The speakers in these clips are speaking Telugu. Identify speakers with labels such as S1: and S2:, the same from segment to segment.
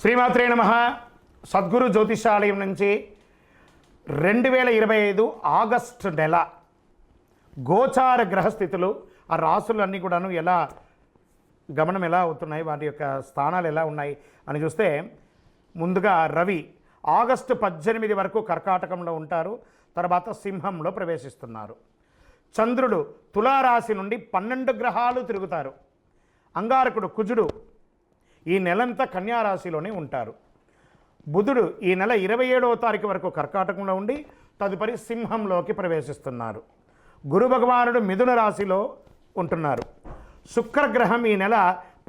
S1: శ్రీమాత్రే నమః. సద్గురు జ్యోతిషాలయం నుంచి 2025 ఆగస్టు నెల గోచార గ్రహస్థితులు, ఆ రాసులన్నీ కూడాను ఎలా గమనం ఎలా అవుతున్నాయి, వాటి యొక్క స్థానాలు ఎలా ఉన్నాయి అని చూస్తే, ముందుగా రవి ఆగస్టు 18 వరకు కర్కాటకంలో ఉంటారు. తర్వాత సింహంలో ప్రవేశిస్తున్నారు. చంద్రుడు తులారాశి నుండి 12 గ్రహాలు తిరుగుతారు. అంగారకుడు కుజుడు ఈ నెలంతా కన్యారాశిలోనే ఉంటారు. బుధుడు ఈ నెల 27వ తారీఖు వరకు కర్కాటకంలో ఉండి తదుపరి సింహంలోకి ప్రవేశిస్తున్నారు. గురు భగవానుడు మిథున రాశిలో ఉంటున్నారు. శుక్రగ్రహం ఈ నెల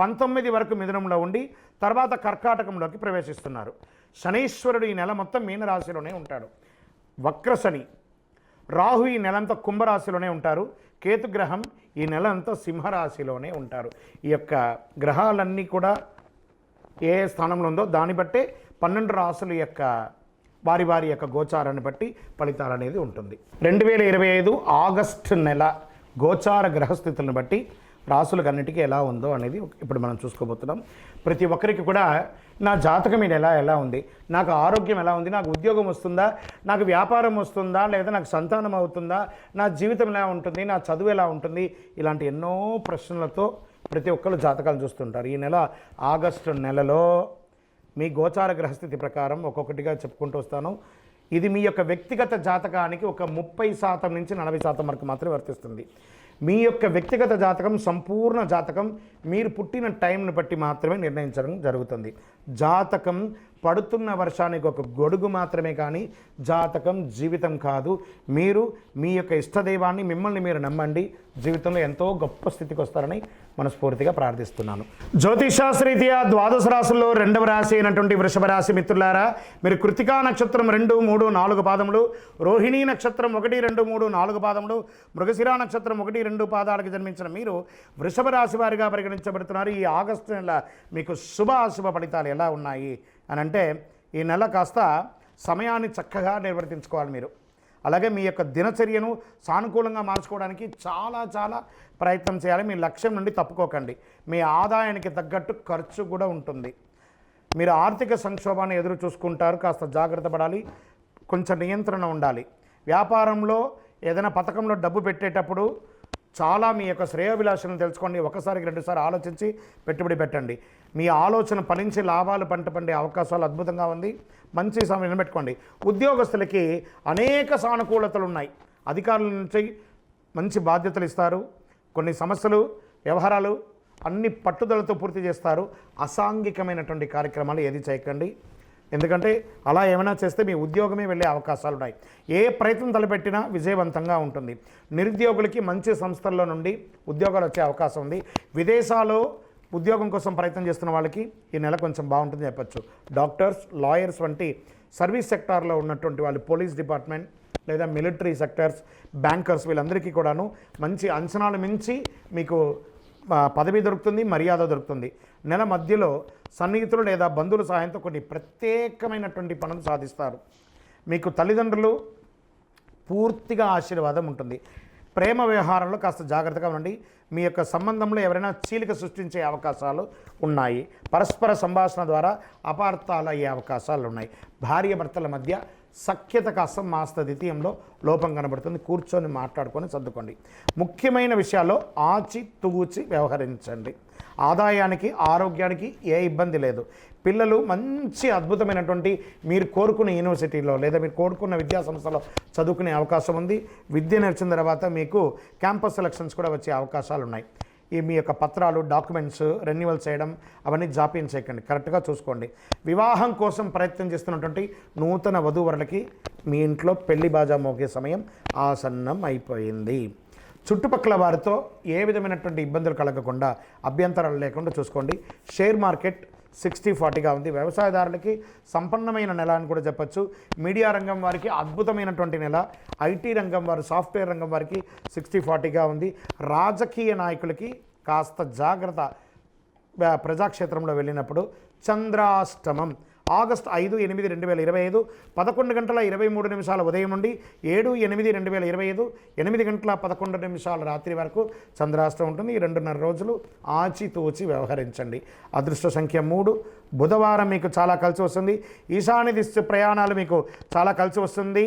S1: 19 వరకు మిథునంలో ఉండి తర్వాత కర్కాటకంలోకి ప్రవేశిస్తున్నారు. శనీశ్వరుడు ఈ నెల మొత్తం మీనరాశిలోనే ఉంటాడు. వక్రశని. రాహు ఈ నెలంతా కుంభరాశిలోనే ఉంటారు. కేతుగ్రహం ఈ నెల అంతా సింహరాశిలోనే ఉంటారు. ఈ యొక్క గ్రహాలన్నీ కూడా ఏ స్థానంలో ఉందో దాన్ని బట్టే 12 రాశుల యొక్క వారి వారి యొక్క గోచారాన్ని బట్టి ఫలితాలు అనేది ఉంటుంది. 2025 ఆగస్టు నెల గోచార గ్రహస్థితులను బట్టి రాశులకన్నిటికీ ఎలా ఉందో అనేది ఇప్పుడు మనం చూసుకోబోతున్నాం. ప్రతి ఒక్కరికి కూడా నా జాతకం ఈ నెల ఎలా ఉంది, నాకు ఆరోగ్యం ఎలా ఉంది, నాకు ఉద్యోగం వస్తుందా, నాకు వ్యాపారం వస్తుందా, లేదా నాకు సంతానం అవుతుందా, నా జీవితం ఎలా ఉంటుంది, నా చదువు ఎలా ఉంటుంది, ఇలాంటి ఎన్నో ప్రశ్నలతో ప్రతి ఒక్కరు జాతకాలు చూస్తుంటారు. ఈ నెల ఆగస్టు నెలలో మీ గోచార గ్రహస్థితి ప్రకారం ఒక్కొక్కటిగా చెప్పుకుంటూ వస్తాను. ఇది మీ యొక్క వ్యక్తిగత జాతకానికి ఒక 30% నుంచి 40% వరకు మాత్రమే వర్తిస్తుంది. మీ యొక్క వ్యక్తిగత జాతకం, సంపూర్ణ జాతకం మీరు పుట్టిన టైంను బట్టి మాత్రమే నిర్ణయించడం జరుగుతుంది. జాతకం పడుతున్న వర్షానికి ఒక గొడుగు మాత్రమే, కానీ జాతకం జీవితం కాదు. మీరు మీ యొక్క ఇష్టదైవాన్ని, మిమ్మల్ని మీరు నమ్మండి, జీవితంలో ఎంతో గొప్ప స్థితికి వస్తారని మనస్ఫూర్తిగా ప్రార్థిస్తున్నాను. జ్యోతిషాస్త్రరీత్యా ద్వాదశ రాశుల్లో 2వ రాశి అయినటువంటి వృషభ రాశి మిత్రులారా, మీరు కృతికా నక్షత్రం 2, 3, 4 పాదములు, రోహిణీ నక్షత్రం 1, 2, 3, 4 పాదములు, మృగశిరా నక్షత్రం 1, 2 పాదాలకు జన్మించిన మీరు వృషభ రాశి వారిగా పరిగణించబడుతున్నారు. ఈ ఆగస్టు నెల మీకు శుభాశుభ ఫలితాలు ఎలా ఉన్నాయి అని అంటే, ఈ నెల కాస్త సమయాన్ని చక్కగా నిర్వర్తించుకోవాలి మీరు. అలాగే మీ యొక్క దినచర్యను సానుకూలంగా మార్చుకోవడానికి చాలా ప్రయత్నం చేయాలి. మీ లక్ష్యం నుండి తప్పుకోకండి. మీ ఆదాయానికి తగ్గట్టు ఖర్చు కూడా ఉంటుంది. మీరు ఆర్థిక సంక్షోభాన్ని ఎదురు చూసుకుంటారు, కాస్త జాగ్రత్త పడాలి, కొంచెం నియంత్రణ ఉండాలి. వ్యాపారంలో ఏదైనా పథకంలో డబ్బు పెట్టేటప్పుడు చాలా మీ యొక్క శ్రేయోభిలాషను తెలుసుకోండి. ఒకసారికి 2 సార్లు ఆలోచించి పెట్టుబడి పెట్టండి. మీ ఆలోచన ఫలించి లాభాలు పండే అవకాశాలు అద్భుతంగా ఉంది. మంచి సమయం పెట్టుకోండి. ఉద్యోగస్తులకి అనేక సానుకూలతలు ఉన్నాయి. అధికారుల నుంచి మంచి బాధ్యతలు ఇస్తారు. కొన్ని సమస్యలు, వ్యవహారాలు అన్ని పట్టుదలతో పూర్తి చేస్తారు. అసాంఘికమైనటువంటి కార్యక్రమాలు ఏది చేయకండి. ఎందుకంటే అలా ఏమైనా చేస్తే మీ ఉద్యోగమే వెళ్ళే అవకాశాలు ఉన్నాయి. ఏ ప్రయత్నం తలపెట్టినా విజయవంతంగా ఉంటుంది. నిరుద్యోగులకి మంచి సంస్థల్లో నుండి ఉద్యోగాలు వచ్చే అవకాశం ఉంది. విదేశాల్లో ఉద్యోగం కోసం ప్రయత్నం చేస్తున్న వాళ్ళకి ఈ నెల కొంచెం బాగుంటుంది చెప్పచ్చు. డాక్టర్స్, లాయర్స్ వంటి సర్వీస్ సెక్టార్లో ఉన్నటువంటి వాళ్ళు, పోలీస్ డిపార్ట్మెంట్ లేదా మిలిటరీ సెక్టర్స్, బ్యాంకర్స్, వీళ్ళందరికీ కూడాను మంచి అంచనాలు మించి మీకు పదవి దొరుకుతుంది, మర్యాద దొరుకుతుంది. నెల మధ్యలో సన్నిహితులు లేదా బంధువుల సహాయంతో కొన్ని ప్రత్యేకమైనటువంటి పనులు సాధిస్తారు. మీకు తల్లిదండ్రులు పూర్తిగా ఆశీర్వాదం ఉంటుంది. ప్రేమ వ్యవహారంలో కాస్త జాగ్రత్తగా ఉండండి. మీ యొక్క సంబంధంలో ఎవరైనా చీలిక సృష్టించే అవకాశాలు ఉన్నాయి. పరస్పర సంభాషణ ద్వారా అపార్థాలు అయ్యే అవకాశాలు ఉన్నాయి. భార్యాభర్తల మధ్య సఖ్యత కాస్త మాస్త ద్వితీయంలో లోపం కనబడుతుంది. కూర్చొని మాట్లాడుకొని సర్దుకోండి. ముఖ్యమైన విషయాల్లో ఆచి తూచి వ్యవహరించండి. ఆదాయానికి, ఆరోగ్యానికి ఏ ఇబ్బంది లేదు. పిల్లలు మంచి అద్భుతమైనటువంటి మీరు కోరుకున్న యూనివర్సిటీలో లేదా మీరు కోరుకున్న విద్యా సంస్థలో చదువుకునే అవకాశం ఉంది. విద్య నేర్చిన తర్వాత మీకు క్యాంపస్ సెలక్షన్స్ కూడా వచ్చే అవకాశాలు ఉన్నాయి. ఈ మీ యొక్క పత్రాలు, డాక్యుమెంట్స్ రెన్యువల్ చేయడం అవన్నీ జాప్యం చేయకండి, కరెక్ట్గా చూసుకోండి. వివాహం కోసం ప్రయత్నం చేస్తున్నటువంటి నూతన వధూవరులకి మీ ఇంట్లో పెళ్లి బాజా మోగే సమయం ఆసన్నం అయిపోయింది. చుట్టుపక్కల వారితో ఏ విధమైనటువంటి ఇబ్బందులు కలగకుండా, అభ్యంతరాలు లేకుండా చూసుకోండి. షేర్ మార్కెట్ 60-40గా ఉంది. వ్యవసాయదారులకి సంపన్నమైన నెల అని కూడా చెప్పచ్చు. మీడియా రంగం వారికి అద్భుతమైనటువంటి నెల. ఐటీ రంగం వారు, సాఫ్ట్వేర్ రంగం వారికి 60-40గా ఉంది. రాజకీయ నాయకులకి కాస్త జాగ్రత్త. ప్రజాక్షేత్రంలో వెళ్ళినప్పుడు చంద్రాష్టమం ఆగస్టు 5/8/2025 11:23 ఉదయం నుండి 7/8/2025 8:11 రాత్రి వరకు చంద్రాష్టం ఉంటుంది. ఈ 2.5 రోజులు ఆచితూచి వ్యవహరించండి. అదృష్ట సంఖ్య 3. బుధవారం మీకు చాలా కలిసి వస్తుంది. ఈశాన్య దిశ ప్రయాణాలు మీకు చాలా కలిసి వస్తుంది.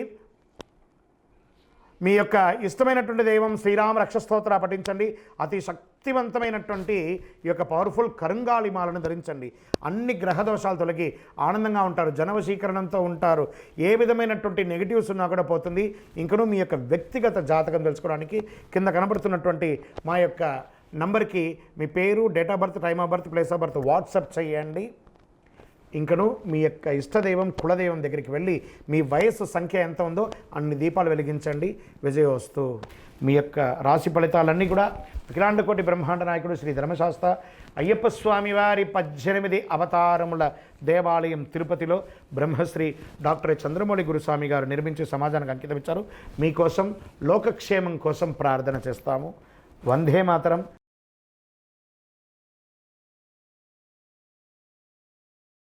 S1: మీ యొక్క ఇష్టమైనటువంటి దైవం శ్రీరామ రక్షస్తోత్ర పఠించండి. అతి శక్తివంతమైనటువంటి ఈ యొక్క పవర్ఫుల్ కరుంగాళిమాలను ధరించండి. అన్ని గ్రహ దోషాలు తొలగి ఆనందంగా ఉంటారు, జనవశీకరణంతో ఉంటారు. ఏ విధమైనటువంటి నెగిటివ్స్ ఉన్నా కూడా పోతుంది. ఇంకనూ మీ యొక్క వ్యక్తిగత జాతకం తెలుసుకోవడానికి కింద కనబడుతున్నటువంటి మా యొక్క నంబర్కి మీ పేరు, date of birth, time of birth, place of birth WhatsApp చేయండి. ఇంకను మీ యొక్క ఇష్టదైవం కులదైవం దగ్గరికి వెళ్ళి మీ వయస్సు సంఖ్య ఎంత ఉందో అన్ని దీపాలు వెలిగించండి. విజయోస్తు. మీ యొక్క రాశి ఫలితాలన్నీ కూడా అఖిలాండ కోటి బ్రహ్మాండ నాయకుడు శ్రీ ధర్మశాస్త్ర అయ్యప్ప స్వామి వారి 18 అవతారముల దేవాలయం తిరుపతిలో బ్రహ్మశ్రీ డాక్టర్ చంద్రమౌళి గురుస్వామి గారు నిర్మించి సమాజానికి అంకితం ఇచ్చారు. మీకోసం లోకక్షేమం కోసం ప్రార్థన చేస్తాము. వందే మాతరం.